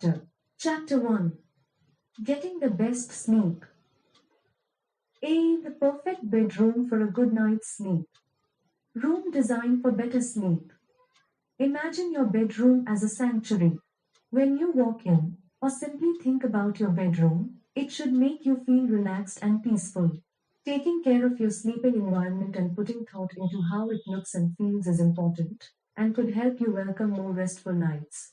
chapter. Chapter 1. Getting the best sleep. A. The perfect bedroom for a good night's sleep. Room designed for better sleep. Imagine your bedroom as a sanctuary. When you walk in, or simply think about your bedroom, it should make you feel relaxed and peaceful. Taking care of your sleeping environment and putting thought into how it looks and feels is important, and could help you welcome more restful nights.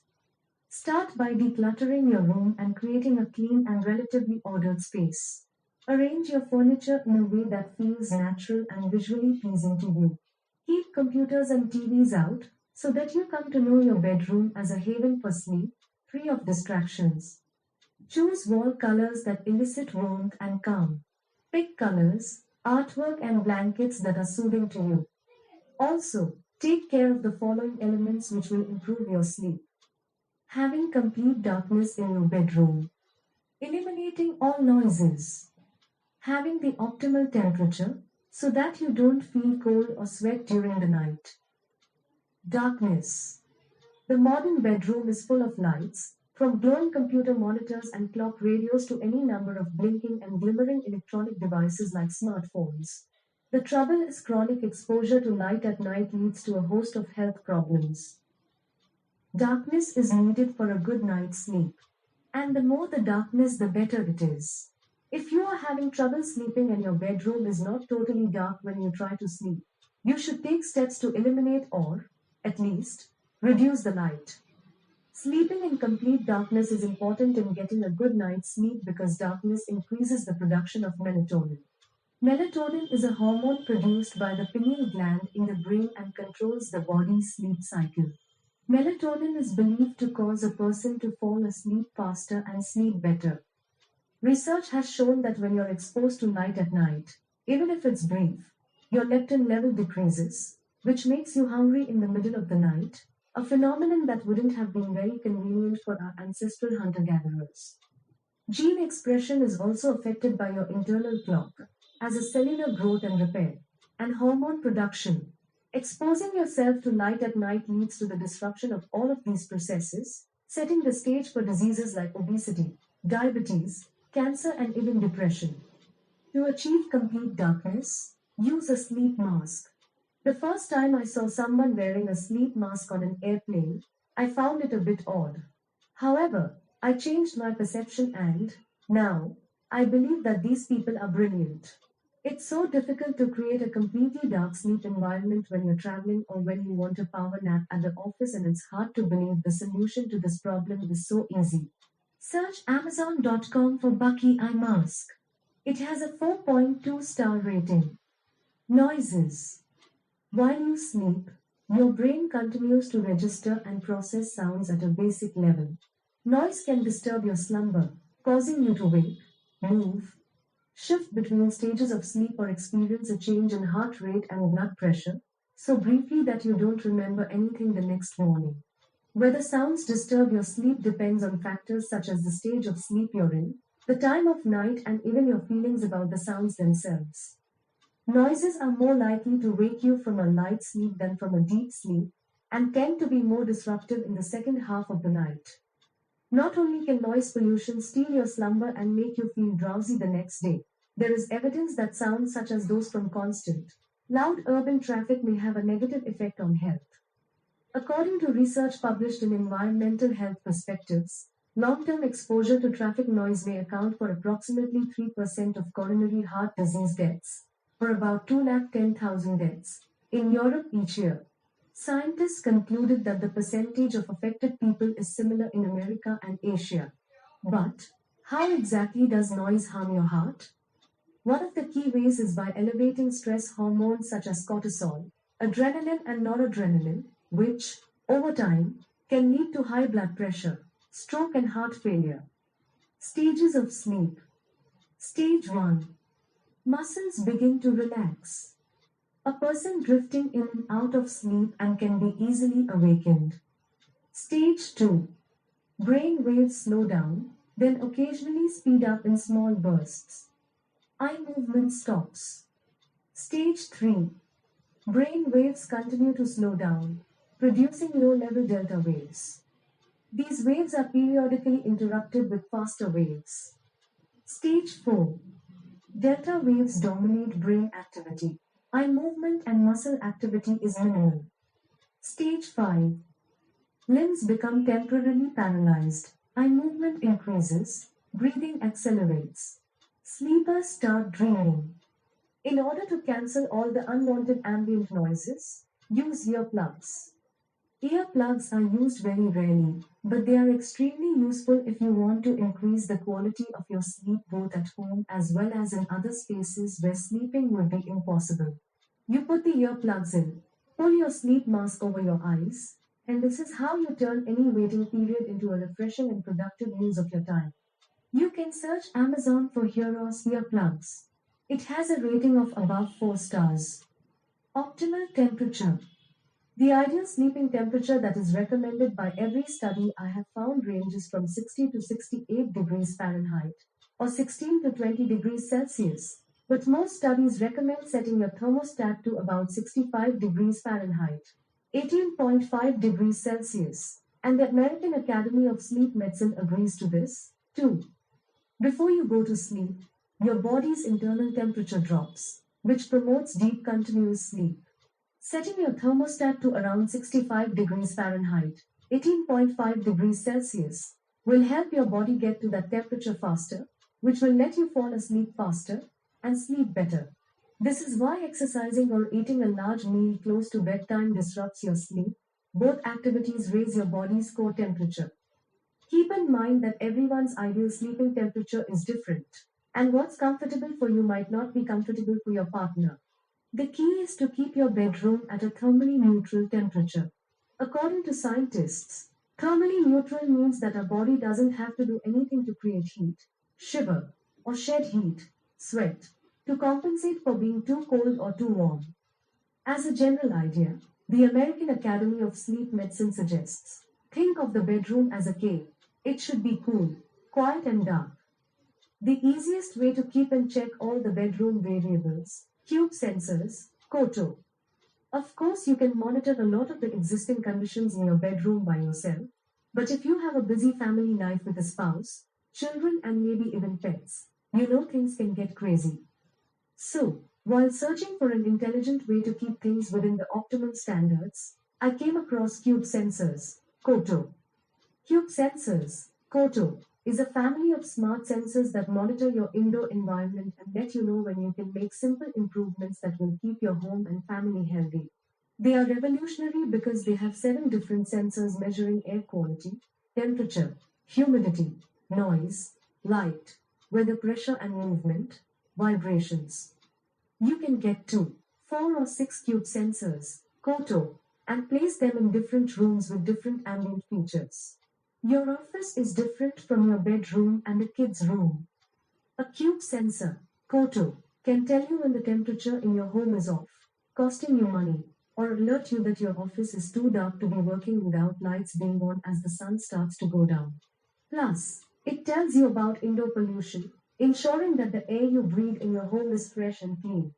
Start by decluttering your room and creating a clean and relatively ordered space. Arrange your furniture in a way that feels natural and visually pleasing to you. Keep computers and TVs out so that you come to know your bedroom as a haven for sleep, free of distractions. Choose wall colors that elicit warmth and calm. Pick colors, artwork, and blankets that are soothing to you. Also, take care of the following elements which will improve your sleep. Having complete darkness in your bedroom. Eliminating all noises. Having the optimal temperature so that you don't feel cold or sweat during the night. Darkness. The modern bedroom is full of lights, from glowing computer monitors and clock radios to any number of blinking and glimmering electronic devices like smartphones. The trouble is chronic exposure to light at night leads to a host of health problems. Darkness is needed for a good night's sleep. And the more the darkness, the better it is. If you are having trouble sleeping and your bedroom is not totally dark when you try to sleep, you should take steps to eliminate or, at least, reduce the light. Sleeping in complete darkness is important in getting a good night's sleep because darkness increases the production of melatonin. Melatonin is a hormone produced by the pineal gland in the brain and controls the body's sleep cycle. Melatonin is believed to cause a person to fall asleep faster and sleep better. Research has shown that when you're exposed to light at night, even if it's brief, your leptin level decreases, which makes you hungry in the middle of the night, a phenomenon that wouldn't have been very convenient for our ancestral hunter-gatherers. Gene expression is also affected by your internal clock, as a cellular growth and repair, and hormone production. Exposing yourself to light at night leads to the disruption of all of these processes, setting the stage for diseases like obesity, diabetes, cancer, and even depression. To achieve complete darkness, use a sleep mask. The first time I saw someone wearing a sleep mask on an airplane, I found it a bit odd. However, I changed my perception and, now, I believe that these people are brilliant. It's so difficult to create a completely dark sleep environment when you're traveling or when you want a power nap at the office, and it's hard to believe the solution to this problem is so easy. Search Amazon.com for Bucky Eye Mask. It has a 4.2-star rating. Noises. While you sleep, your brain continues to register and process sounds at a basic level. Noise can disturb your slumber, causing you to wake, move, shift between stages of sleep or experience a change in heart rate and blood pressure, so briefly that you don't remember anything the next morning. Whether sounds disturb your sleep depends on factors such as the stage of sleep you're in, the time of night, and even your feelings about the sounds themselves. Noises are more likely to wake you from a light sleep than from a deep sleep, and tend to be more disruptive in the second half of the night. Not only can noise pollution steal your slumber and make you feel drowsy the next day, there is evidence that sounds such as those from constant, loud urban traffic may have a negative effect on health. According to research published in Environmental Health Perspectives, long-term exposure to traffic noise may account for approximately 3% of coronary heart disease deaths, or about 210,000 deaths, in Europe each year. Scientists concluded that the percentage of affected people is similar in America and Asia. But, how exactly does noise harm your heart? One of the key ways is by elevating stress hormones such as cortisol, adrenaline, and noradrenaline, which, over time, can lead to high blood pressure, stroke, and heart failure. Stages of sleep. Stage 1. Muscles begin to relax. A person drifting in and out of sleep and can be easily awakened. Stage 2. Brain waves slow down, then occasionally speed up in small bursts. Eye movement stops. Stage 3. Brain waves continue to slow down, producing low-level delta waves. These waves are periodically interrupted with faster waves. Stage 4. Delta waves dominate brain activity. Eye movement and muscle activity is minimal. Stage 5. Limbs become temporarily paralyzed. Eye movement increases. Breathing accelerates. Sleepers start dreaming. In order to cancel all the unwanted ambient noises, use earplugs. Earplugs are used very rarely, but they are extremely useful if you want to increase the quality of your sleep both at home as well as in other spaces where sleeping would be impossible. You put the earplugs in, pull your sleep mask over your eyes, and this is how you turn any waiting period into a refreshing and productive use of your time. You can search Amazon for Heroes earplugs. It has a rating of above 4 stars. Optimal temperature. The ideal sleeping temperature that is recommended by every study I have found ranges from 60 to 68 degrees Fahrenheit or 16 to 20 degrees Celsius. But most studies recommend setting your thermostat to about 65 degrees Fahrenheit, 18.5 degrees Celsius, and the American Academy of Sleep Medicine agrees to this, too. Before you go to sleep, your body's internal temperature drops, which promotes deep continuous sleep. Setting your thermostat to around 65 degrees Fahrenheit, 18.5 degrees Celsius, will help your body get to that temperature faster, which will let you fall asleep faster and sleep better. This is why exercising or eating a large meal close to bedtime disrupts your sleep. Both activities raise your body's core temperature. Keep in mind that everyone's ideal sleeping temperature is different, and what's comfortable for you might not be comfortable for your partner. The key is to keep your bedroom at a thermally neutral temperature. According to scientists, thermally neutral means that our body doesn't have to do anything to create heat, shiver, or shed heat, sweat, to compensate for being too cold or too warm. As a general idea, the American Academy of Sleep Medicine suggests think of the bedroom as a cave. It should be cool, quiet, and dark. The easiest way to keep and check all the bedroom variables, cube sensors, Koto. Of course, you can monitor a lot of the existing conditions in your bedroom by yourself, but if you have a busy family life with a spouse, children, and maybe even pets, you know things can get crazy. So, while searching for an intelligent way to keep things within the optimal standards, I came across cube sensors, Koto. Cube sensors, Koto, is a family of smart sensors that monitor your indoor environment and let you know when you can make simple improvements that will keep your home and family healthy. They are revolutionary because they have 7 different sensors measuring air quality, temperature, humidity, noise, light, weather pressure and movement, vibrations. You can get 2, 4 or 6 cube sensors, Koto, and place them in different rooms with different ambient features. Your office is different from your bedroom and a kid's room. A cube sensor, Koto, can tell you when the temperature in your home is off, costing you money, or alert you that your office is too dark to be working without lights being on as the sun starts to go down. Plus, it tells you about indoor pollution, ensuring that the air you breathe in your home is fresh and clean.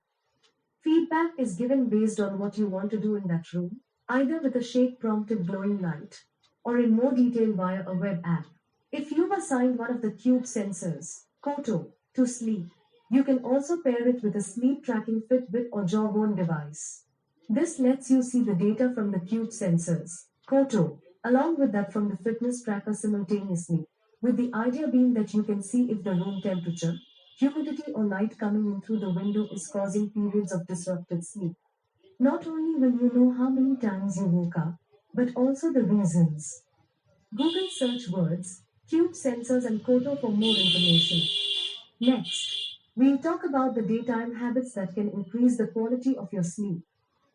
Feedback is given based on what you want to do in that room, either with a shake prompted glowing light, or in more detail via a web app. If you've assigned one of the cube sensors, Koto, to sleep, you can also pair it with a sleep tracking Fitbit or Jawbone device. This lets you see the data from the cube sensors, Koto, along with that from the fitness tracker simultaneously, with the idea being that you can see if the room temperature, humidity or light coming in through the window is causing periods of disrupted sleep. Not only will you know how many times you woke up, but also the reasons. Google search words, cube sensors and Koto for more information. Next, we'll talk about the daytime habits that can increase the quality of your sleep.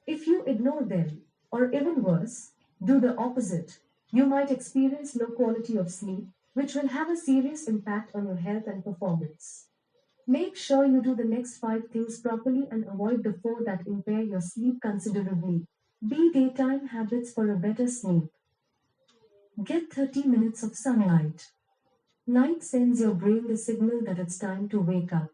If you ignore them, or even worse, do the opposite, you might experience low quality of sleep, which will have a serious impact on your health and performance. Make sure you do the next 5 things properly and avoid the 4 that impair your sleep considerably. Be daytime habits for a better sleep. Get 30 minutes of sunlight. Light sends your brain the signal that it's time to wake up.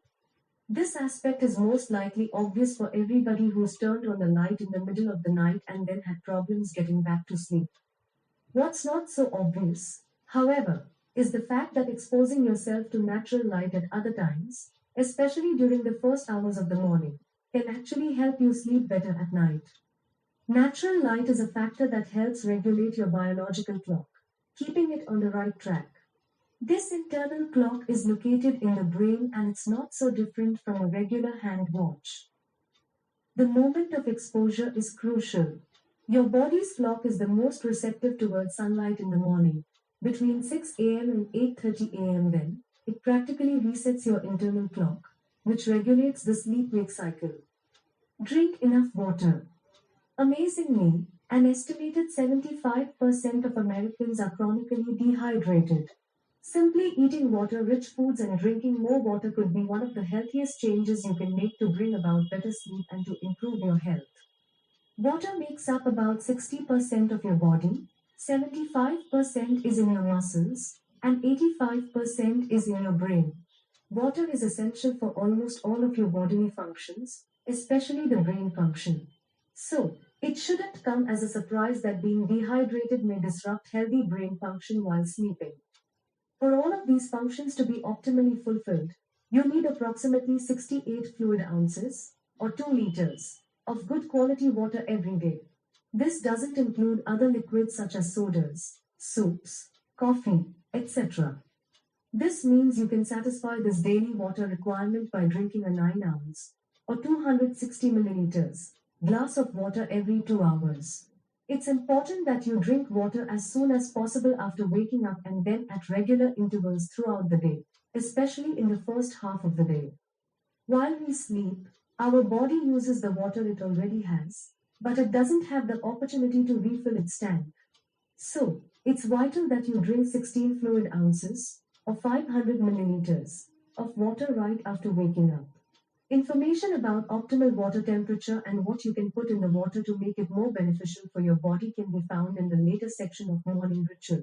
This aspect is most likely obvious for everybody who's turned on the light in the middle of the night and then had problems getting back to sleep. What's not so obvious, however, is the fact that exposing yourself to natural light at other times, especially during the first hours of the morning, can actually help you sleep better at night. Natural light is a factor that helps regulate your biological clock, keeping it on the right track. This internal clock is located in the brain and it's not so different from a regular hand watch. The moment of exposure is crucial. Your body's clock is the most receptive towards sunlight in the morning. Between 6 a.m. and 8:30 a.m. then, it practically resets your internal clock, which regulates the sleep-wake cycle. Drink enough water. Amazingly, an estimated 75% of Americans are chronically dehydrated. Simply eating water-rich foods and drinking more water could be one of the healthiest changes you can make to bring about better sleep and to improve your health. Water makes up about 60% of your body, 75% is in your muscles, and 85% is in your brain. Water is essential for almost all of your bodily functions, especially the brain function. So, it shouldn't come as a surprise that being dehydrated may disrupt healthy brain function while sleeping. For all of these functions to be optimally fulfilled, you need approximately 68 fluid ounces, or 2 liters, of good quality water every day. This doesn't include other liquids such as sodas, soups, coffee, etc. This means you can satisfy this daily water requirement by drinking a 9 ounce, or 260 milliliters, glass of water every 2 hours. It's important that you drink water as soon as possible after waking up and then at regular intervals throughout the day, especially in the first half of the day. While we sleep, our body uses the water it already has, but it doesn't have the opportunity to refill its tank. So, it's vital that you drink 16 fluid ounces, or 500 milliliters, of water right after waking up. Information about optimal water temperature and what you can put in the water to make it more beneficial for your body can be found in the later section of Morning Ritual.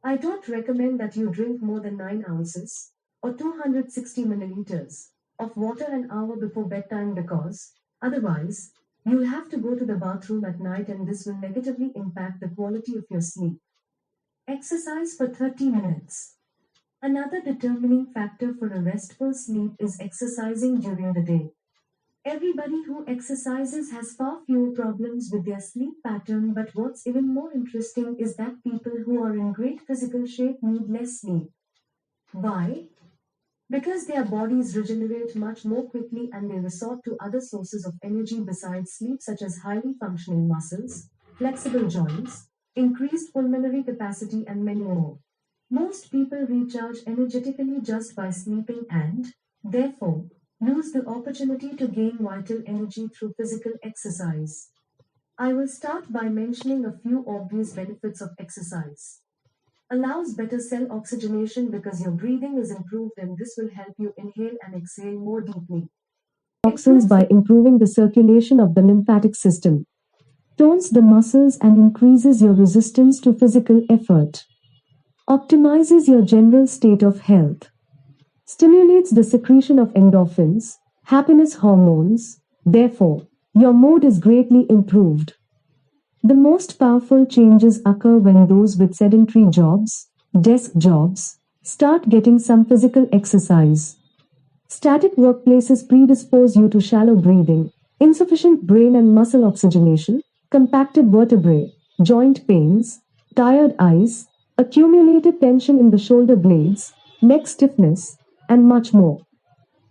I don't recommend that you drink more than 9 ounces, or 260 milliliters, of water an hour before bedtime because, otherwise, you'll have to go to the bathroom at night and this will negatively impact the quality of your sleep. Exercise for 30 minutes. Another determining factor for a restful sleep is exercising during the day. Everybody who exercises has far fewer problems with their sleep pattern, but what's even more interesting is that people who are in great physical shape need less sleep. Why? Because their bodies regenerate much more quickly and they resort to other sources of energy besides sleep, such as highly functioning muscles, flexible joints, increased pulmonary capacity, and many more. Most people recharge energetically just by sleeping and, therefore, lose the opportunity to gain vital energy through physical exercise. I will start by mentioning a few obvious benefits of exercise. Allows better cell oxygenation because your breathing is improved and this will help you inhale and exhale more deeply. Toxins by improving the circulation of the lymphatic system. Tones the muscles and increases your resistance to physical effort. Optimizes your general state of health. Stimulates the secretion of endorphins, happiness hormones. Therefore, your mood is greatly improved. The most powerful changes occur when those with sedentary jobs, desk jobs, start getting some physical exercise. Static workplaces predispose you to shallow breathing, insufficient brain and muscle oxygenation, compacted vertebrae, joint pains, tired eyes, accumulated tension in the shoulder blades, neck stiffness, and much more.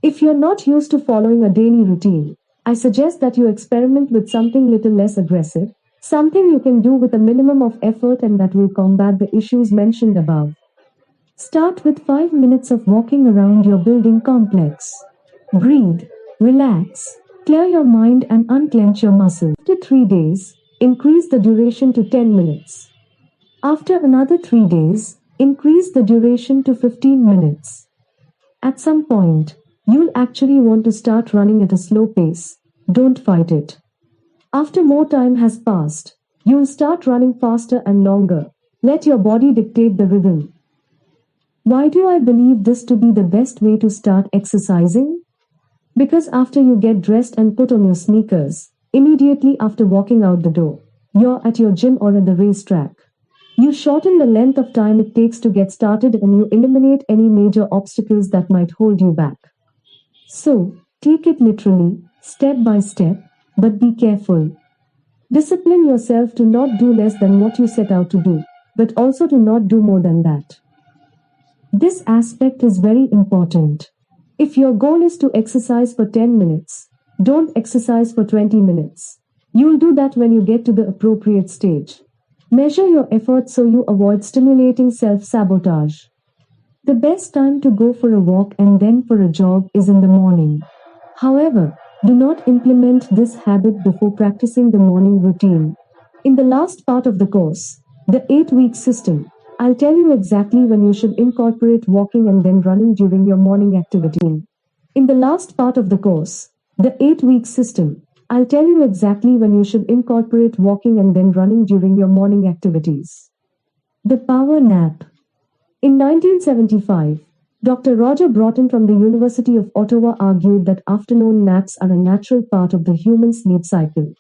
If you're not used to following a daily routine, I suggest that you experiment with something little less aggressive, something you can do with a minimum of effort and that will combat the issues mentioned above. Start with 5 minutes of walking around your building complex. Breathe, relax, clear your mind and unclench your muscles. After 3 days, increase the duration to 10 minutes. After another 3 days, increase the duration to 15 minutes. At some point, you'll actually want to start running at a slow pace. Don't fight it. After more time has passed, you'll start running faster and longer. Let your body dictate the rhythm. Why do I believe this to be the best way to start exercising? Because after you get dressed and put on your sneakers, immediately after walking out the door, you're at your gym or at the racetrack. You shorten the length of time it takes to get started and you eliminate any major obstacles that might hold you back. So, take it literally, step by step, but be careful. Discipline yourself to not do less than what you set out to do, but also to not do more than that. This aspect is very important. If your goal is to exercise for 10 minutes, don't exercise for 20 minutes. You'll do that when you get to the appropriate stage. Measure your efforts so you avoid stimulating self-sabotage. The best time to go for a walk and then for a jog is in the morning. However, do not implement this habit before practicing the morning routine. In the last part of the course, the 8-week system, I'll tell you exactly when you should incorporate walking and then running during your morning activity. In the last part of the course, the 8-week system, I'll tell you exactly when you should incorporate walking and then running during your morning activities. The power nap. In 1975, Dr. Roger Broughton from the University of Ottawa argued that afternoon naps are a natural part of the human sleep cycle.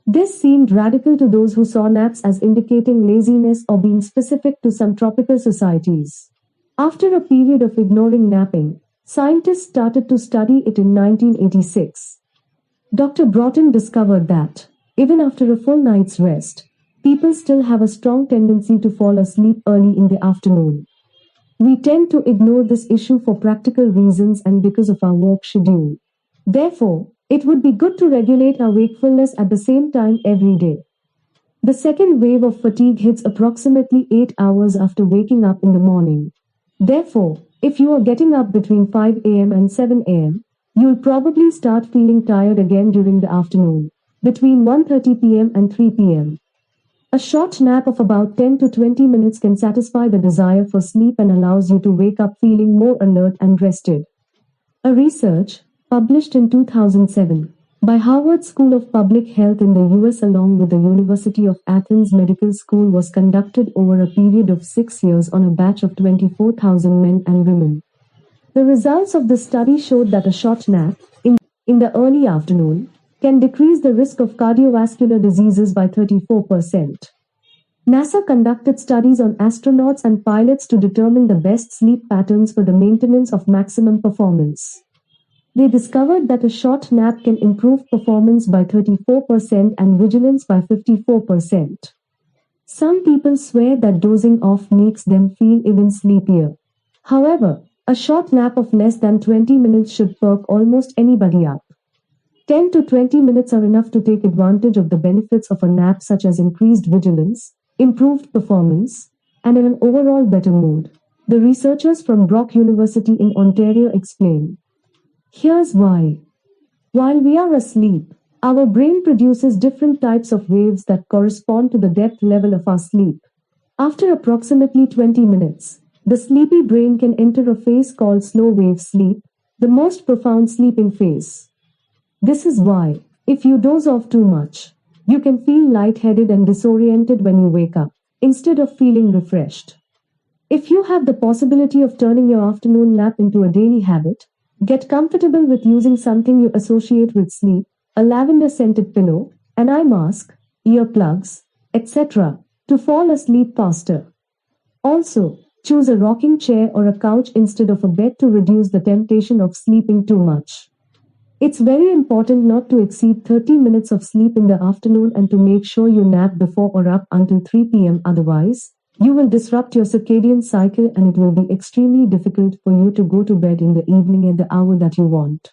This seemed radical to those who saw naps as indicating laziness or being specific to some tropical societies. After a period of ignoring napping, scientists started to study it in 1986. Dr. Broughton discovered that, even after a full night's rest, people still have a strong tendency to fall asleep early in the afternoon. We tend to ignore this issue for practical reasons and because of our work schedule. Therefore, it would be good to regulate our wakefulness at the same time every day. The second wave of fatigue hits approximately 8 hours after waking up in the morning. Therefore, if you are getting up between 5 a.m. and 7 a.m., you'll probably start feeling tired again during the afternoon, between 1:30 p.m. and 3 p.m. A short nap of about 10 to 20 minutes can satisfy the desire for sleep and allows you to wake up feeling more alert and rested. A research, published in 2007, by Harvard School of Public Health in the US along with the University of Athens Medical School was conducted over a period of 6 years on a batch of 24,000 men and women. The results of the study showed that a short nap, in the early afternoon, can decrease the risk of cardiovascular diseases by 34%. NASA conducted studies on astronauts and pilots to determine the best sleep patterns for the maintenance of maximum performance. They discovered that a short nap can improve performance by 34% and vigilance by 54%. Some people swear that dozing off makes them feel even sleepier. However, a short nap of less than 20 minutes should perk almost anybody up. 10 to 20 minutes are enough to take advantage of the benefits of a nap such as increased vigilance, improved performance, and an overall better mood. The researchers from Brock University in Ontario explain. Here's why. While we are asleep, our brain produces different types of waves that correspond to the depth level of our sleep. After approximately 20 minutes, the sleepy brain can enter a phase called slow wave sleep, the most profound sleeping phase. This is why, if you doze off too much, you can feel lightheaded and disoriented when you wake up, instead of feeling refreshed. If you have the possibility of turning your afternoon nap into a daily habit, get comfortable with using something you associate with sleep, a lavender-scented pillow, an eye mask, earplugs, etc., to fall asleep faster. Also, choose a rocking chair or a couch instead of a bed to reduce the temptation of sleeping too much. It's very important not to exceed 30 minutes of sleep in the afternoon and to make sure you nap before or up until 3 p.m. Otherwise, you will disrupt your circadian cycle and it will be extremely difficult for you to go to bed in the evening at the hour that you want.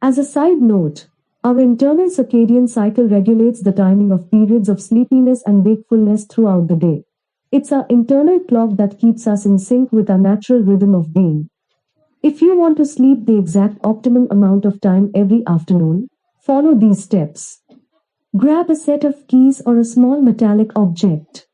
As a side note, our internal circadian cycle regulates the timing of periods of sleepiness and wakefulness throughout the day. It's our internal clock that keeps us in sync with our natural rhythm of being. If you want to sleep the exact optimum amount of time every afternoon, follow these steps. Grab a set of keys or a small metallic object.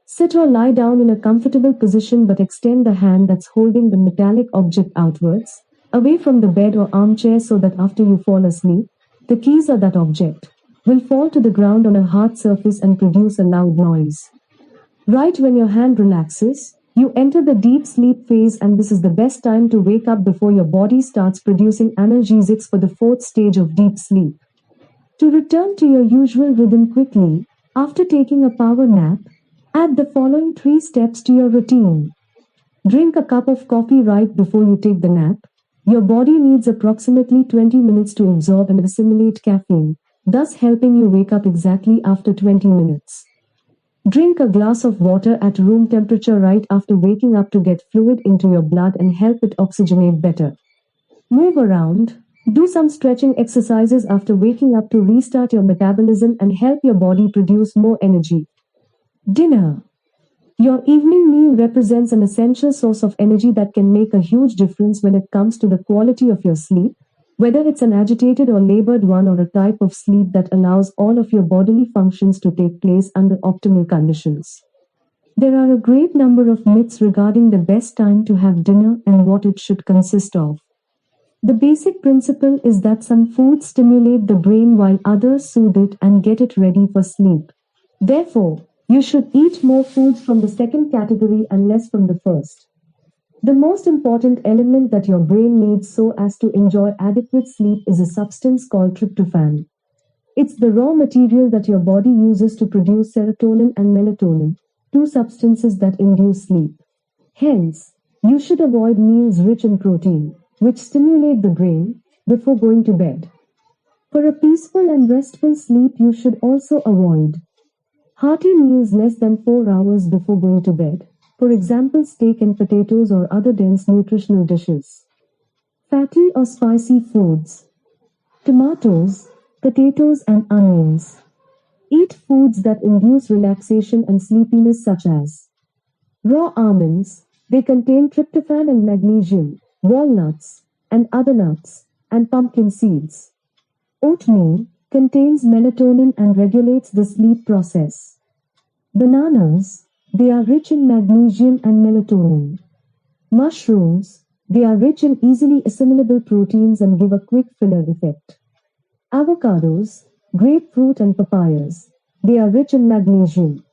Sit or lie down in a comfortable position but extend the hand that's holding the metallic object outwards, away from the bed or armchair so that after you fall asleep, the keys or that object will fall to the ground on a hard surface and produce a loud noise. Right when your hand relaxes, you enter the deep sleep phase and this is the best time to wake up before your body starts producing analgesics for the fourth stage of deep sleep. To return to your usual rhythm quickly, after taking a power nap, Add the following 3 steps to your routine. Drink a cup of coffee right before you take the nap. Your body needs approximately 20 minutes to absorb and assimilate caffeine, thus helping you wake up exactly after 20 minutes. Drink a glass of water at room temperature right after waking up to get fluid into your blood and help it oxygenate better. Move around. Do some stretching exercises after waking up to restart your metabolism and help your body produce more energy. Dinner. Your evening meal represents an essential source of energy that can make a huge difference when it comes to the quality of your sleep, whether it's an agitated or labored one or a type of sleep that allows all of your bodily functions to take place under optimal conditions. There are a great number of myths regarding the best time to have dinner and what it should consist of. The basic principle is that some foods stimulate the brain while others soothe it and get it ready for sleep. Therefore, you should eat more foods from the second category and less from the first. The most important element that your brain needs so as to enjoy adequate sleep is a substance called tryptophan. It's the raw material that your body uses to produce serotonin and melatonin, two substances that induce sleep. Hence, you should avoid meals rich in protein, which stimulate the brain, before going to bed. For a peaceful and restful sleep, you should also avoid hearty meals less than 4 hours before going to bed, for example steak and potatoes or other dense nutritional dishes. Fatty or spicy foods. Tomatoes, potatoes and onions. Eat foods that induce relaxation and sleepiness such as raw almonds. They contain tryptophan and magnesium, walnuts, and other nuts, and pumpkin seeds. Oatmeal contains melatonin and regulates the sleep process. Bananas, they are rich in magnesium and melatonin. Mushrooms, they are rich in easily assimilable proteins and give a quick filler effect. Avocados, grapefruit and papayas, they are rich in magnesium.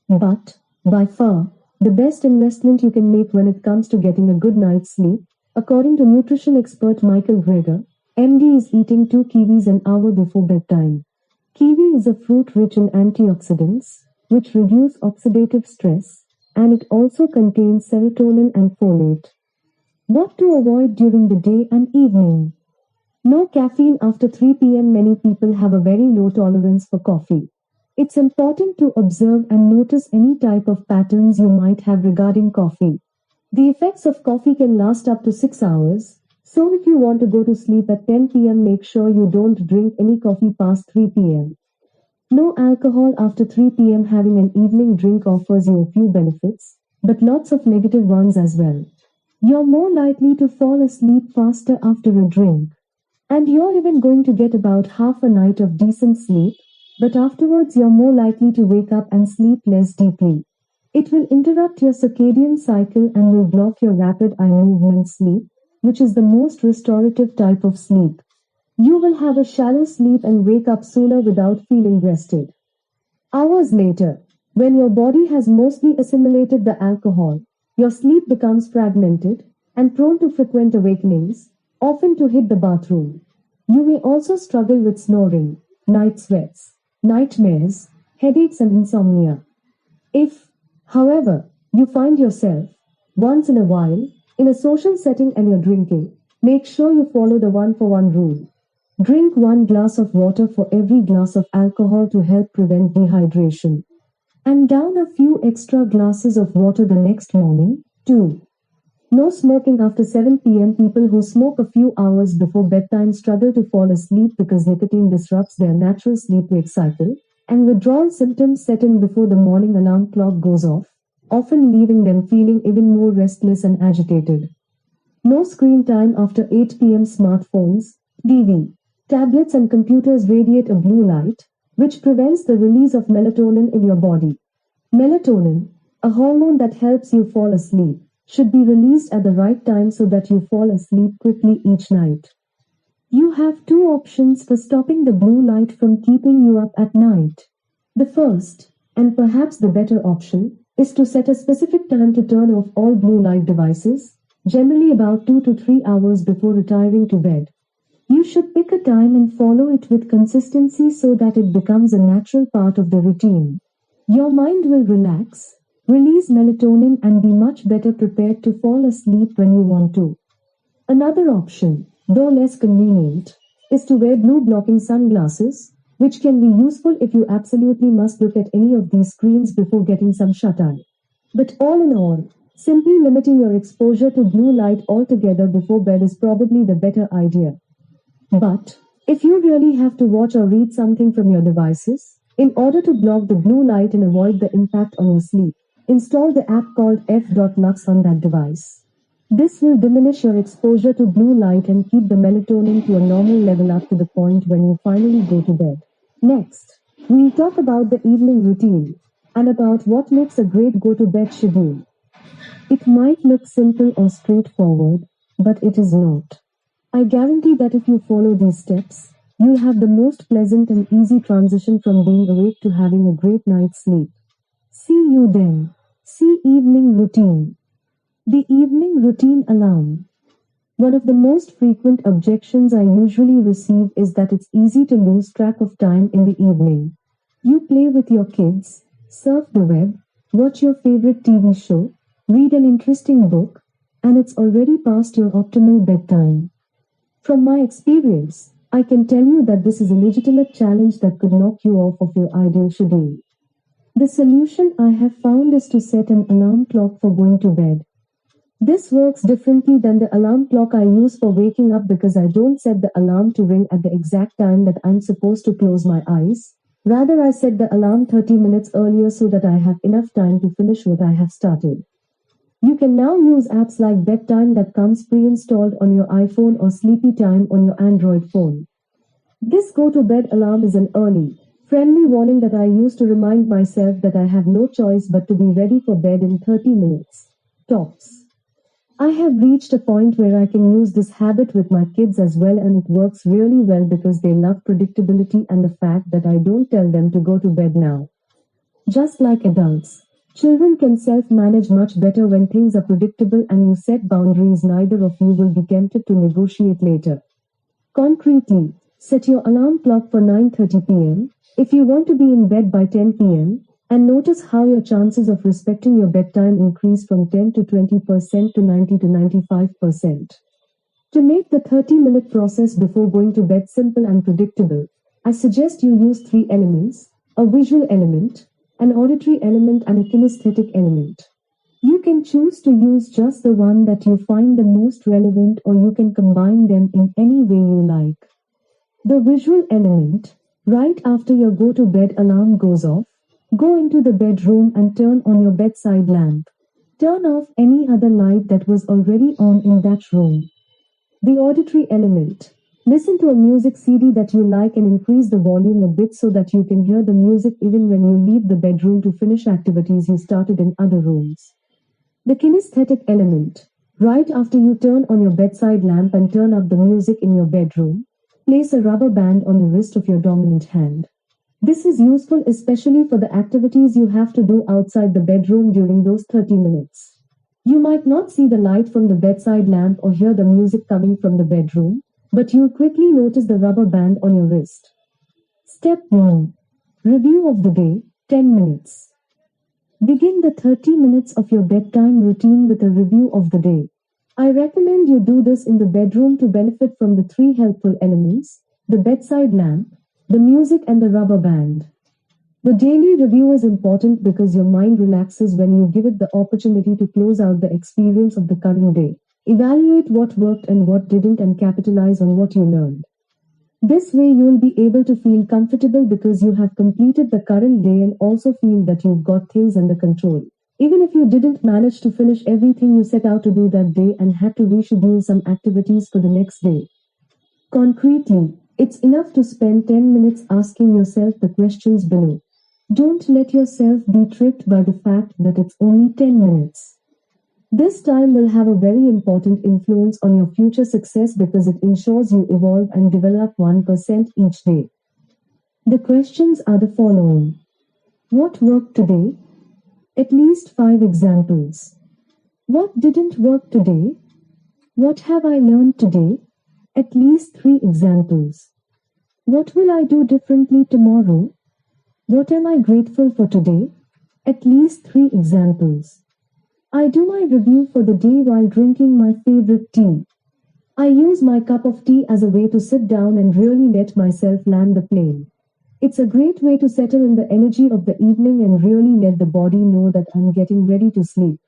But, by far, the best investment you can make when it comes to getting a good night's sleep, according to nutrition expert Michael Greger, MD, is eating 2 kiwis an hour before bedtime. Kiwi is a fruit rich in antioxidants, which reduce oxidative stress, and it also contains serotonin and folate. What to avoid during the day and evening? No caffeine after 3 p.m. Many people have a very low tolerance for coffee. It's important to observe and notice any type of patterns you might have regarding coffee. The effects of coffee can last up to 6 hours, so if you want to go to sleep at 10 p.m., make sure you don't drink any coffee past 3 p.m. No alcohol after 3 p.m. Having an evening drink offers you a few benefits, but lots of negative ones as well. You're more likely to fall asleep faster after a drink. And you're even going to get about half a night of decent sleep, but afterwards you're more likely to wake up and sleep less deeply. It will interrupt your circadian cycle and will block your rapid eye movement sleep, which is the most restorative type of sleep. You will have a shallow sleep and wake up sooner without feeling rested. Hours later, when your body has mostly assimilated the alcohol, your sleep becomes fragmented and prone to frequent awakenings, often to hit the bathroom. You may also struggle with snoring, night sweats, nightmares, headaches and insomnia. If, however, you find yourself, once in a while, in a social setting and you're drinking, make sure you follow the 1-for-1 rule. Drink 1 glass of water for every glass of alcohol to help prevent dehydration. And down a few extra glasses of water the next morning. 2. No smoking after 7 p.m. People who smoke a few hours before bedtime struggle to fall asleep because nicotine disrupts their natural sleep-wake cycle, and withdrawal symptoms set in before the morning alarm clock goes off, often leaving them feeling even more restless and agitated. No screen time after 8 p.m. Smartphones, TV, tablets and computers radiate a blue light, which prevents the release of melatonin in your body. Melatonin, a hormone that helps you fall asleep, should be released at the right time so that you fall asleep quickly each night. You have 2 options for stopping the blue light from keeping you up at night. The first, and perhaps the better option, is to set a specific time to turn off all blue light devices, generally about 2 to 3 hours before retiring to bed. You should pick a time and follow it with consistency so that it becomes a natural part of the routine. Your mind will relax, release melatonin, and be much better prepared to fall asleep when you want to. Another option, though less convenient, is to wear blue blocking sunglasses, which can be useful if you absolutely must look at any of these screens before getting some shut-eye. But all in all, simply limiting your exposure to blue light altogether before bed is probably the better idea. But, if you really have to watch or read something from your devices, in order to block the blue light and avoid the impact on your sleep, install the app called F.Lux on that device. This will diminish your exposure to blue light and keep the melatonin to a normal level up to the point when you finally go to bed. Next, we'll talk about the evening routine and about what makes a great go-to-bed schedule. It might look simple or straightforward, but it is not. I guarantee that if you follow these steps, you'll have the most pleasant and easy transition from being awake to having a great night's sleep. See you then. See evening routine. The evening routine alarm. One of the most frequent objections I usually receive is that it's easy to lose track of time in the evening. You play with your kids, surf the web, watch your favorite TV show, read an interesting book, and it's already past your optimal bedtime. From my experience, I can tell you that this is a legitimate challenge that could knock you off of your ideal schedule. The solution I have found is to set an alarm clock for going to bed. This works differently than the alarm clock I use for waking up because I don't set the alarm to ring at the exact time that I'm supposed to close my eyes. Rather, I set the alarm 30 minutes earlier so that I have enough time to finish what I have started. You can now use apps like Bedtime that comes pre-installed on your iPhone or Sleepy Time on your Android phone. This go-to-bed alarm is an early, friendly warning that I use to remind myself that I have no choice but to be ready for bed in 30 minutes. Tops. I have reached a point where I can use this habit with my kids as well, and it works really well because they love predictability and the fact that I don't tell them to go to bed now. Just like adults, children can self-manage much better when things are predictable and you set boundaries. Neither of you will be tempted to negotiate later. Concretely, set your alarm clock for 9:30 p.m. if you want to be in bed by 10 p.m. and notice how your chances of respecting your bedtime increase from 10 to 20% to 90 to 95%. To make the 30-minute process before going to bed simple and predictable, I suggest you use three elements: a visual element, an auditory element, and a kinesthetic element. You can choose to use just the one that you find the most relevant, or you can combine them in any way you like. The visual element: right after your go-to-bed alarm goes off, go into the bedroom and turn on your bedside lamp. Turn off any other light that was already on in that room. The auditory element: listen to a music CD that you like and increase the volume a bit so that you can hear the music even when you leave the bedroom to finish activities you started in other rooms. The kinesthetic element: right after you turn on your bedside lamp and turn up the music in your bedroom, place a rubber band on the wrist of your dominant hand. This is useful especially for the activities you have to do outside the bedroom during those 30 minutes. You might not see the light from the bedside lamp or hear the music coming from the bedroom, but you'll quickly notice the rubber band on your wrist. Step 1. Review of the day, 10 minutes. Begin the 30 minutes of your bedtime routine with a review of the day. I recommend you do this in the bedroom to benefit from the three helpful elements: the bedside lamp, the music, and the rubber band. The daily review is important because your mind relaxes when you give it the opportunity to close out the experience of the current day. Evaluate what worked and what didn't and capitalize on what you learned. This way you'll be able to feel comfortable because you have completed the current day and also feel that you've got things under control. Even if you didn't manage to finish everything you set out to do that day and had to reschedule some activities for the next day. Concretely, it's enough to spend 10 minutes asking yourself the questions below. Don't let yourself be tricked by the fact that it's only 10 minutes. This time will have a very important influence on your future success because it ensures you evolve and develop 1% each day. The questions are the following. What worked today? At least 5 examples. What didn't work today? What have I learned today? At least 3 examples. What will I do differently tomorrow? What am I grateful for today? At least 3 examples. I do my review for the day while drinking my favorite tea. I use my cup of tea as a way to sit down and really let myself land the plane. It's a great way to settle in the energy of the evening and really let the body know that I'm getting ready to sleep.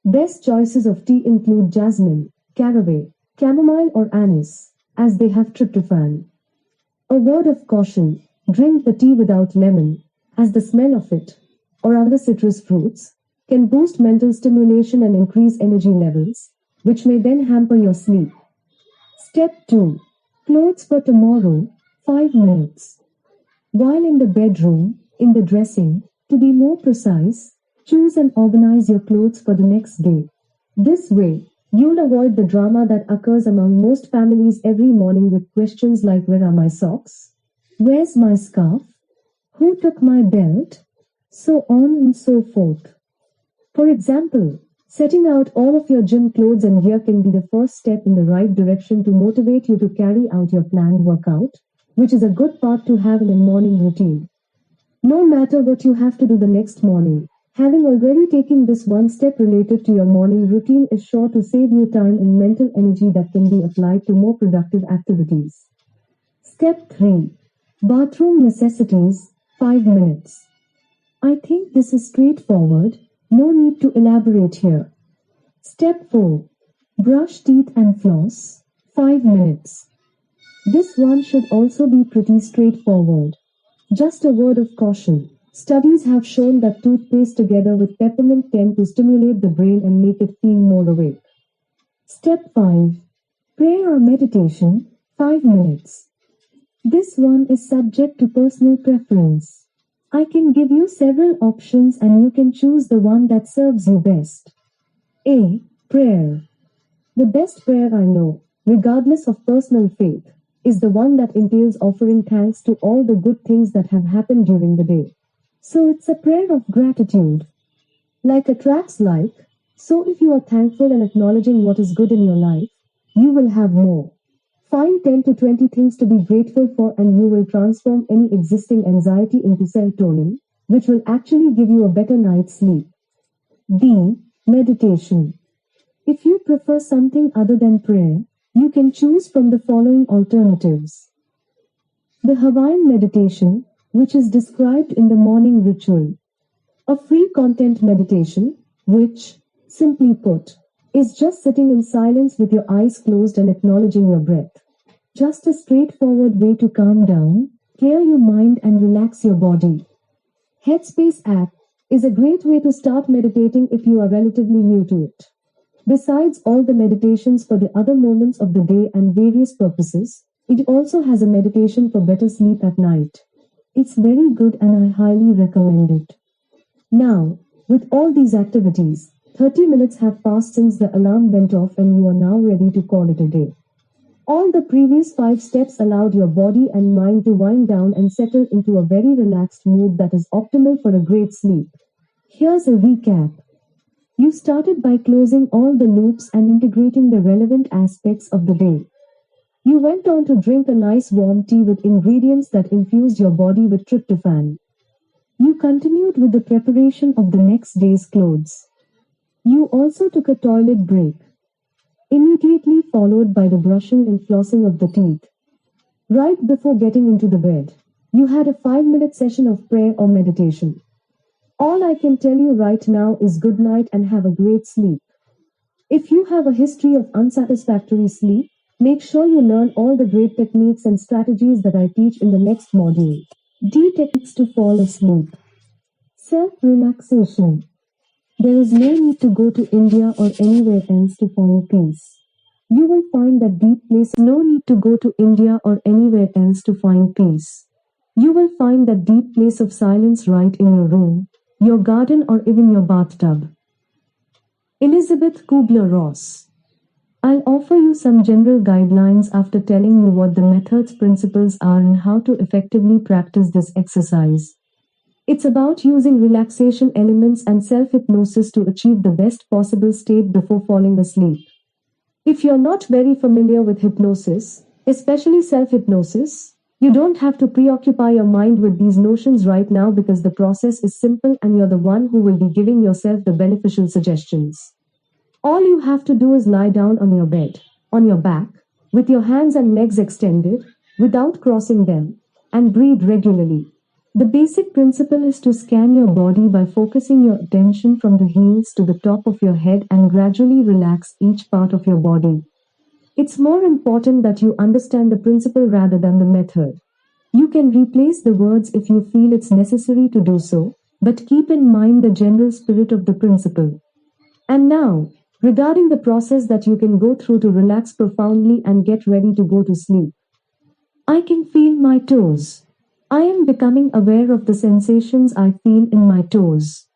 Best choices of tea include jasmine, caraway, chamomile or anise, as they have tryptophan. A word of caution, drink the tea without lemon, as the smell of it, or other citrus fruits, can boost mental stimulation and increase energy levels, which may then hamper your sleep. Step 2. Clothes for tomorrow, 5 minutes. While in the bedroom, in the dressing, to be more precise, choose and organize your clothes for the next day. This way, you'll avoid the drama that occurs among most families every morning with questions like where are my socks? Where's my scarf? Who took my belt? So on and so forth. For example, setting out all of your gym clothes and gear can be the first step in the right direction to motivate you to carry out your planned workout, which is a good part to have in a morning routine. No matter what you have to do the next morning, having already taken this one step related to your morning routine is sure to save you time and mental energy that can be applied to more productive activities. Step 3. Bathroom necessities, 5 minutes. I think this is straightforward, no need to elaborate here. Step 4. Brush teeth and floss, 5 minutes. This one should also be pretty straightforward. Just a word of caution. Studies have shown that toothpaste together with peppermint tend to stimulate the brain and make it feel more awake. Step 5. Prayer or meditation, 5 minutes. This one is subject to personal preference. I can give you several options and you can choose the one that serves you best. A. Prayer. The best prayer I know, regardless of personal faith, is the one that entails offering thanks to all the good things that have happened during the day. So it's a prayer of gratitude. Like a track's like, so if you are thankful and acknowledging what is good in your life, you will have more. Find 10 to 20 things to be grateful for and you will transform any existing anxiety into serotonin, which will actually give you a better night's sleep. B. Meditation. If you prefer something other than prayer, you can choose from the following alternatives. The Hawaiian meditation, which is described in the morning ritual. A free content meditation, which, simply put, is just sitting in silence with your eyes closed and acknowledging your breath. Just a straightforward way to calm down, clear your mind and relax your body. Headspace app is a great way to start meditating if you are relatively new to it. Besides all the meditations for the other moments of the day and various purposes, it also has a meditation for better sleep at night. It's very good and I highly recommend it. Now, with all these activities, 30 minutes have passed since the alarm went off and you are now ready to call it a day. All the previous 5 steps allowed your body and mind to wind down and settle into a very relaxed mood that is optimal for a great sleep. Here's a recap. You started by closing all the loops and integrating the relevant aspects of the day. You went on to drink a nice warm tea with ingredients that infused your body with tryptophan. You continued with the preparation of the next day's clothes. You also took a toilet break, immediately followed by the brushing and flossing of the teeth. Right before getting into the bed, you had a 5-minute session of prayer or meditation. All I can tell you right now is good night and have a great sleep. If you have a history of unsatisfactory sleep, make sure you learn all the great techniques and strategies that I teach in the next module. D techniques to fall asleep. Self-relaxation. There is no need to go to India or anywhere else to find peace. You will find that deep place. No need to go to India or anywhere else to find peace. You will find that deep place of silence right in your room, your garden or even your bathtub. Elizabeth Kubler-Ross. I'll offer you some general guidelines after telling you what the method's principles are and how to effectively practice this exercise. It's about using relaxation elements and self-hypnosis to achieve the best possible state before falling asleep. If you're not very familiar with hypnosis, especially self-hypnosis, You don't have to preoccupy your mind with these notions right now because the process is simple and you're the one who will be giving yourself the beneficial suggestions. All you have to do is lie down on your bed, on your back, with your hands and legs extended, without crossing them, and breathe regularly. The basic principle is to scan your body by focusing your attention from the heels to the top of your head and gradually relax each part of your body. It's more important that you understand the principle rather than the method. You can replace the words if you feel it's necessary to do so, but keep in mind the general spirit of the principle. And now, regarding the process that you can go through to relax profoundly and get ready to go to sleep. I can feel my toes. I am becoming aware of the sensations I feel in my toes.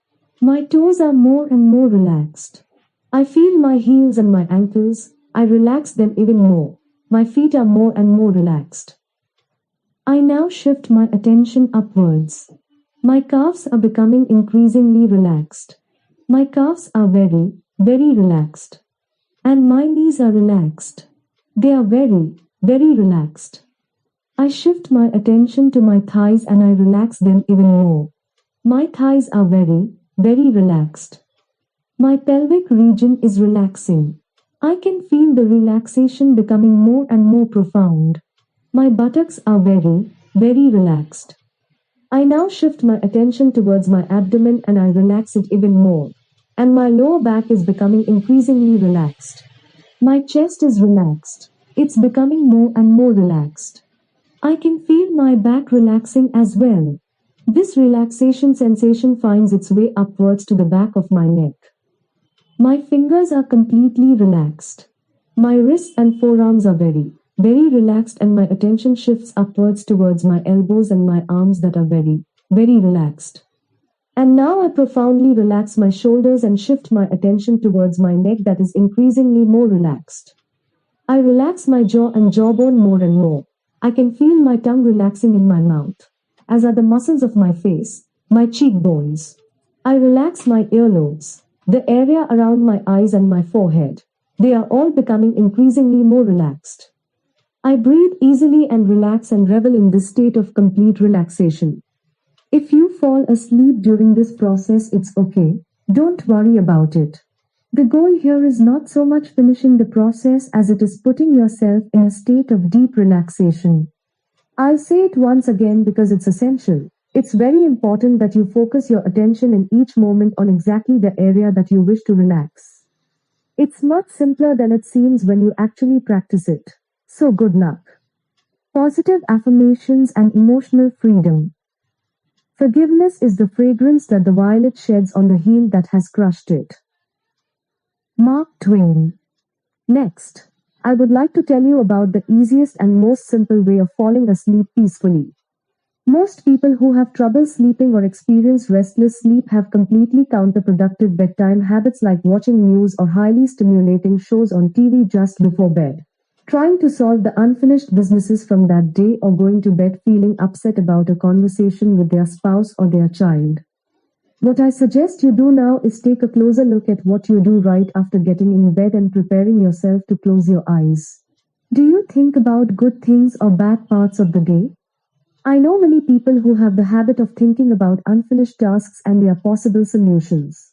My toes are more and more relaxed. I feel my heels and my ankles. I relax them even more. My feet are more and more relaxed. I now shift my attention upwards. My calves are becoming increasingly relaxed. My calves are very, very relaxed. And my knees are relaxed. They are very, very relaxed. I shift my attention to my thighs and I relax them even more. My thighs are very, very relaxed. My pelvic region is relaxing. I can feel the relaxation becoming more and more profound. My buttocks are very, very relaxed. I now shift my attention towards my abdomen and I relax it even more. And my lower back is becoming increasingly relaxed. My chest is relaxed. It's becoming more and more relaxed. I can feel my back relaxing as well. This relaxation sensation finds its way upwards to the back of my neck. My fingers are completely relaxed. My wrists and forearms are very, very relaxed and my attention shifts upwards towards my elbows and my arms that are very, very relaxed. And now I profoundly relax my shoulders and shift my attention towards my neck that is increasingly more relaxed. I relax my jaw and jawbone more and more. I can feel my tongue relaxing in my mouth, as are the muscles of my face, my cheekbones. I relax my earlobes, the area around my eyes and my forehead. They are all becoming increasingly more relaxed. I breathe easily and relax and revel in this state of complete relaxation. If you fall asleep during this process, it's okay. Don't worry about it. The goal here is not so much finishing the process as it is putting yourself in a state of deep relaxation. I'll say it once again because it's essential. It's very important that you focus your attention in each moment on exactly the area that you wish to relax. It's much simpler than it seems when you actually practice it. So good luck. Positive affirmations and emotional freedom. Forgiveness is the fragrance that the violet sheds on the heel that has crushed it. Mark Twain. Next, I would like to tell you about the easiest and most simple way of falling asleep peacefully. Most people who have trouble sleeping or experience restless sleep have completely counterproductive bedtime habits like watching news or highly stimulating shows on TV just before bed, trying to solve the unfinished businesses from that day, or going to bed feeling upset about a conversation with their spouse or their child. What I suggest you do now is take a closer look at what you do right after getting in bed and preparing yourself to close your eyes. Do you think about good things or bad parts of the day? I know many people who have the habit of thinking about unfinished tasks and their possible solutions.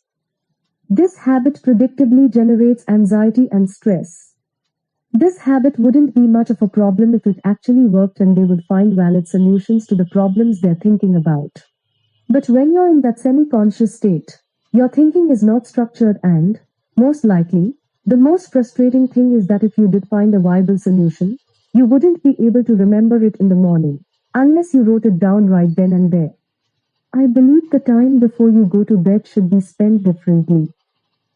This habit predictably generates anxiety and stress. This habit wouldn't be much of a problem if it actually worked and they would find valid solutions to the problems they're thinking about. But when you're in that semi-conscious state, your thinking is not structured and, most likely, the most frustrating thing is that if you did find a viable solution, you wouldn't be able to remember it in the morning, unless you wrote it down right then and there. I believe the time before you go to bed should be spent differently.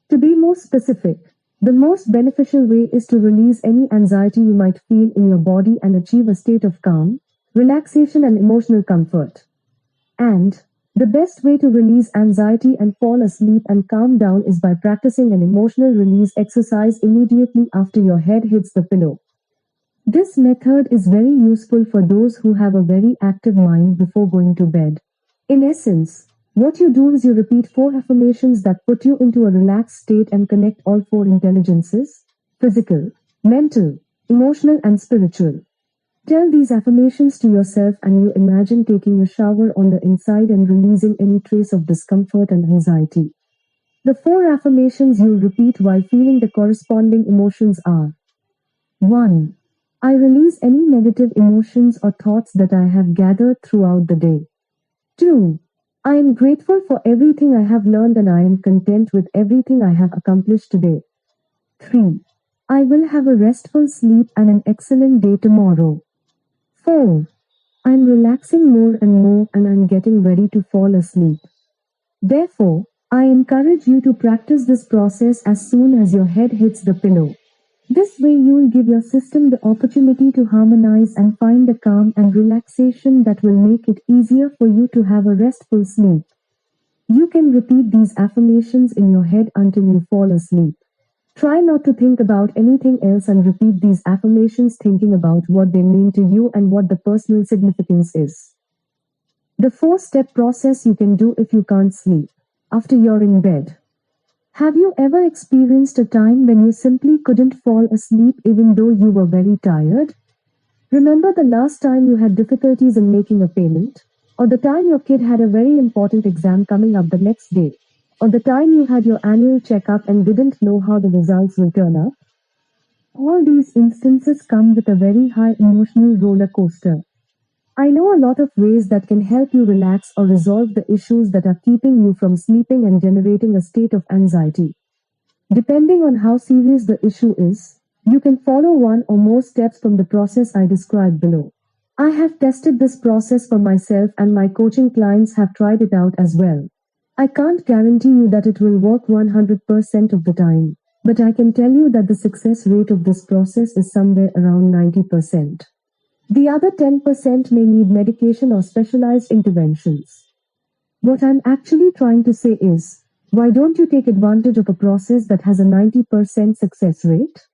To be more specific, the most beneficial way is to release any anxiety you might feel in your body and achieve a state of calm, relaxation and emotional comfort. And the best way to release anxiety and fall asleep and calm down is by practicing an emotional release exercise immediately after your head hits the pillow. This method is very useful for those who have a very active mind before going to bed. In essence, what you do is you repeat 4 affirmations that put you into a relaxed state and connect all 4 intelligences: physical, mental, emotional and spiritual. Tell these affirmations to yourself and you imagine taking a shower on the inside and releasing any trace of discomfort and anxiety. The 4 affirmations you'll repeat while feeling the corresponding emotions are: 1. I release any negative emotions or thoughts that I have gathered throughout the day. 2. I am grateful for everything I have learned and I am content with everything I have accomplished today. 3. I will have a restful sleep and an excellent day tomorrow. 4. I am relaxing more and I am getting ready to fall asleep. Therefore, I encourage you to practice this process as soon as your head hits the pillow. This way you will give your system the opportunity to harmonize and find the calm and relaxation that will make it easier for you to have a restful sleep. You can repeat these affirmations in your head until you fall asleep. Try not to think about anything else and repeat these affirmations thinking about what they mean to you and what the personal significance is. The 4-step process you can do if you can't sleep. After you're in bed. Have you ever experienced a time when you simply couldn't fall asleep even though you were very tired? Remember the last time you had difficulties in making a payment? Or the time your kid had a very important exam coming up the next day? Or the time you had your annual checkup and didn't know how the results will turn out? All these instances come with a very high emotional roller coaster. I know a lot of ways that can help you relax or resolve the issues that are keeping you from sleeping and generating a state of anxiety. Depending on how serious the issue is, you can follow one or more steps from the process I described below. I have tested this process for myself and my coaching clients have tried it out as well. I can't guarantee you that it will work 100% of the time, but I can tell you that the success rate of this process is somewhere around 90%. The other 10% may need medication or specialized interventions. What I'm actually trying to say is, why don't you take advantage of a process that has a 90% success rate?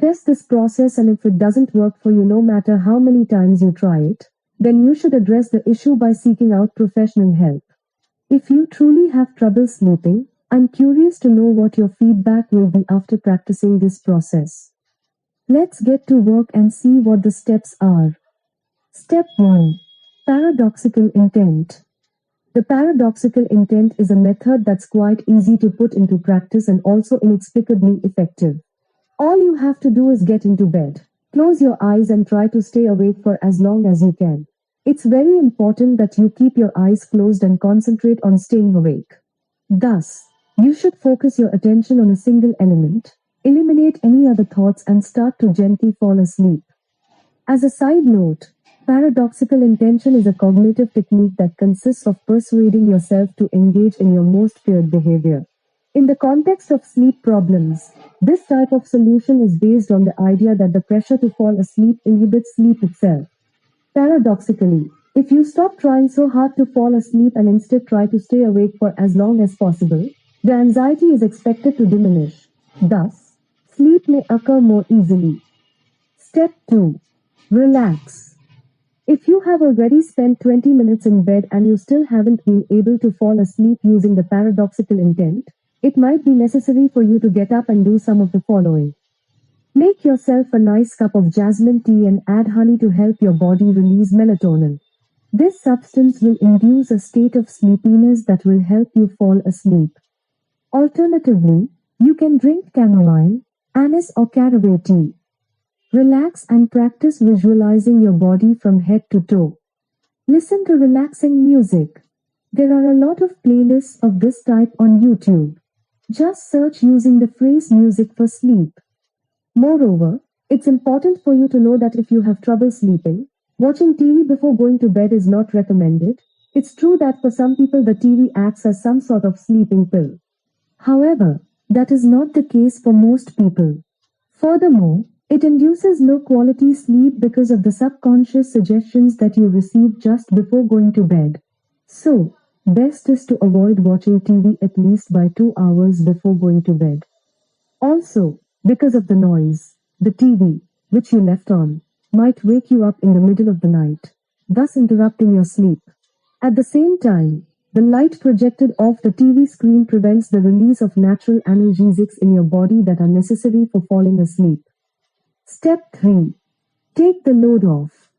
Test this process and if it doesn't work for you no matter how many times you try it, then you should address the issue by seeking out professional help. If you truly have trouble sleeping, I'm curious to know what your feedback will be after practicing this process. Let's get to work and see what the steps are. Step 1. Paradoxical intent. The paradoxical intent is a method that's quite easy to put into practice and also inexplicably effective. All you have to do is get into bed. Close your eyes and try to stay awake for as long as you can. It's very important that you keep your eyes closed and concentrate on staying awake. Thus, you should focus your attention on a single element, eliminate any other thoughts and start to gently fall asleep. As a side note, paradoxical intention is a cognitive technique that consists of persuading yourself to engage in your most feared behavior. In the context of sleep problems, this type of solution is based on the idea that the pressure to fall asleep inhibits sleep itself. Paradoxically, if you stop trying so hard to fall asleep and instead try to stay awake for as long as possible, the anxiety is expected to diminish. Thus, sleep may occur more easily. Step 2. Relax. If you have already spent 20 minutes in bed and you still haven't been able to fall asleep using the paradoxical intent, it might be necessary for you to get up and do some of the following. Make yourself a nice cup of jasmine tea and add honey to help your body release melatonin. This substance will induce a state of sleepiness that will help you fall asleep. Alternatively, you can drink chamomile, anise or caraway tea. Relax and practice visualizing your body from head to toe. Listen to relaxing music. There are a lot of playlists of this type on YouTube. Just search using the phrase music for sleep. Moreover, it's important for you to know that if you have trouble sleeping, watching TV before going to bed is not recommended. It's true that for some people the TV acts as some sort of sleeping pill. However, that is not the case for most people. Furthermore, it induces low-quality sleep because of the subconscious suggestions that you receive just before going to bed. So, best is to avoid watching TV at least by 2 hours before going to bed. Also, because of the noise, the TV, which you left on, might wake you up in the middle of the night, thus interrupting your sleep. At the same time, the light projected off the TV screen prevents the release of natural analgesics in your body that are necessary for falling asleep. Step 3. Take the load off.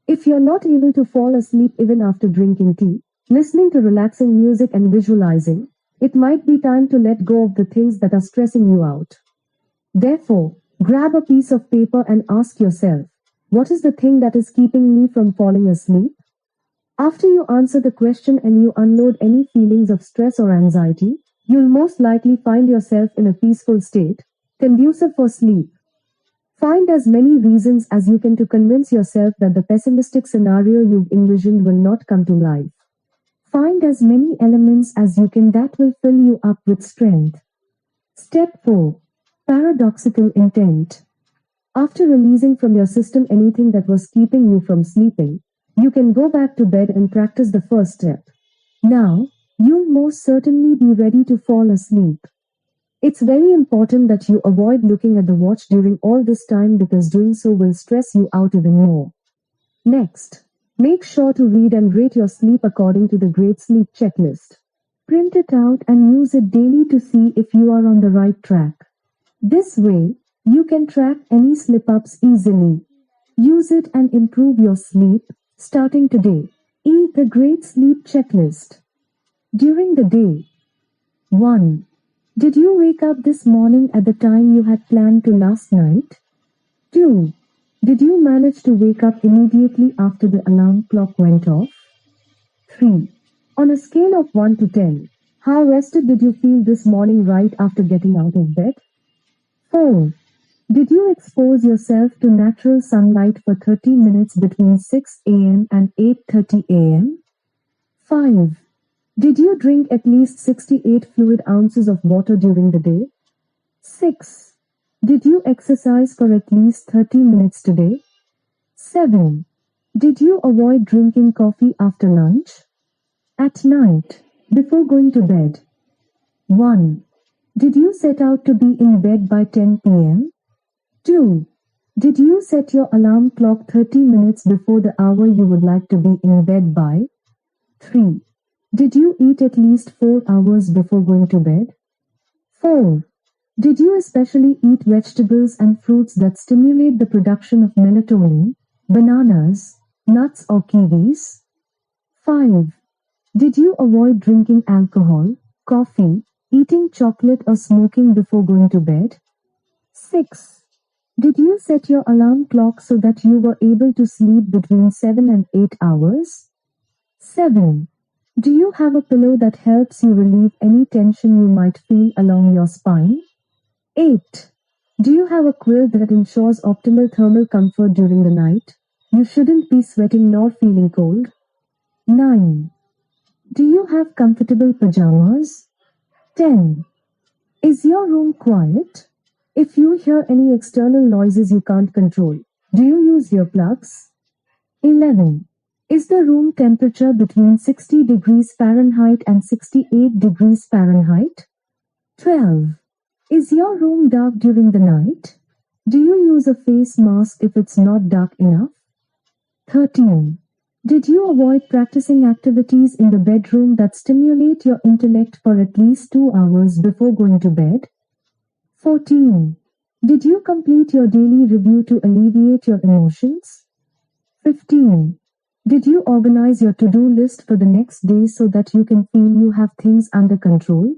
If you're not able to fall asleep even after drinking tea, listening to relaxing music and visualizing, it might be time to let go of the things that are stressing you out. Therefore, grab a piece of paper and ask yourself, what is the thing that is keeping me from falling asleep? After you answer the question and you unload any feelings of stress or anxiety, you'll most likely find yourself in a peaceful state, conducive for sleep. Find as many reasons as you can to convince yourself that the pessimistic scenario you've envisioned will not come to life. Find as many elements as you can that will fill you up with strength. Step 4. Paradoxical intent. After releasing from your system anything that was keeping you from sleeping, you can go back to bed and practice the first step. Now, you'll most certainly be ready to fall asleep. It's very important that you avoid looking at the watch during all this time because doing so will stress you out even more. Next, make sure to read and rate your sleep according to the Great Sleep Checklist. Print it out and use it daily to see if you are on the right track. This way, you can track any slip-ups easily. Use it and improve your sleep, starting today. The Great Sleep Checklist. During the day. 1. Did you wake up this morning at the time you had planned to last night? 2. Did you manage to wake up immediately after the alarm clock went off? 3. On a scale of 1 to 10, how rested did you feel this morning right after getting out of bed? 4. Did you expose yourself to natural sunlight for 30 minutes between 6 a.m. and 8:30 a.m.? 5. Did you drink at least 68 fluid ounces of water during the day? 6. Did you exercise for at least 30 minutes today? 7. Did you avoid drinking coffee after lunch? At night, before going to bed. 1. Did you set out to be in bed by 10 p.m.? 2. Did you set your alarm clock 30 minutes before the hour you would like to be in bed by? 3. Did you eat at least 4 hours before going to bed? 4. Did you especially eat vegetables and fruits that stimulate the production of melatonin, bananas, nuts or kiwis? 5. Did you avoid drinking alcohol, coffee, eating chocolate or smoking before going to bed? 6. Did you set your alarm clock so that you were able to sleep between 7 and 8 hours? 7. Do you have a pillow that helps you relieve any tension you might feel along your spine? 8. Do you have a quilt that ensures optimal thermal comfort during the night? You shouldn't be sweating nor feeling cold. 9. Do you have comfortable pajamas? 10. Is your room quiet? If you hear any external noises you can't control, do you use earplugs? 11. Is the room temperature between 60 degrees Fahrenheit and 68 degrees Fahrenheit? 12. Is your room dark during the night? Do you use a face mask if it's not dark enough? 13. Did you avoid practicing activities in the bedroom that stimulate your intellect for at least 2 hours before going to bed? 14. Did you complete your daily review to alleviate your emotions? 15. Did you organize your to-do list for the next day so that you can feel you have things under control?